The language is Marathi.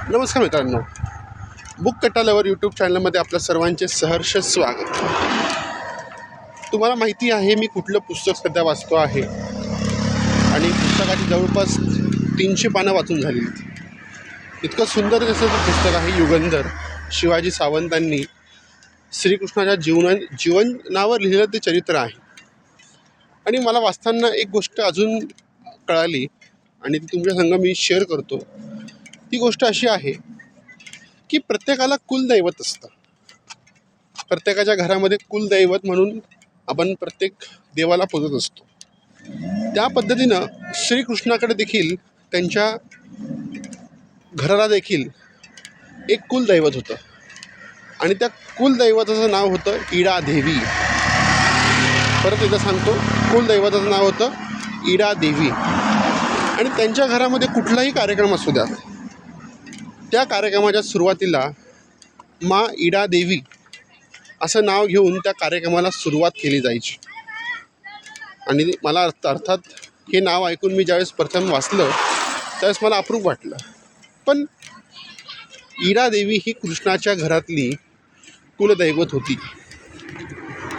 नमस्कार मित्रांनो, बुक कटालवर यूट्यूब चॅनलमध्ये आपल्या सर्वांचे सहर्ष स्वागत. तुम्हाला माहिती आहे मी कुठलं पुस्तक सध्या वाचतो आहे आणि पुस्तकाची जवळपास 300 पानं वाचून झाली. इतकं सुंदर असं पुस्तक आहे युगंधर. शिवाजी सावंतांनी श्रीकृष्णाच्या जीवनावर लिहिलेलं ते चरित्र आहे. आणि मला वाचताना एक गोष्ट अजून कळाली आणि ती तुमच्या संग मी शेअर करतो. ती गोष्ट अशी आहे की प्रत्येकाला कुलदैवत असतं. प्रत्येकाच्या घरामध्ये कुलदैवत म्हणून आपण प्रत्येक देवाला पूजत असतो. त्या पद्धतीनं श्रीकृष्णाकडे देखील त्यांच्या घराला देखील एक कुलदैवत होतं आणि त्या कुलदैवताचं नाव होतं इडादेवी. परत एकदा सांगतो, कुलदैवताचं नाव होतं इडादेवी. आणि त्यांच्या घरामध्ये कुठलाही कार्यक्रम असू द्या, त्या कार्यक्रमाच्या सुरुवातीला मा इडादेवी असं नाव घेऊन त्या कार्यक्रमाला सुरुवात केली जायची. आणि मला अर्थात हे नाव ऐकून मी ज्यावेळेस प्रथम वाचलं त्यावेळेस मला अप्रूप वाटलं. पण इडादेवी ही कृष्णाच्या घरातली कुलदैवत होती.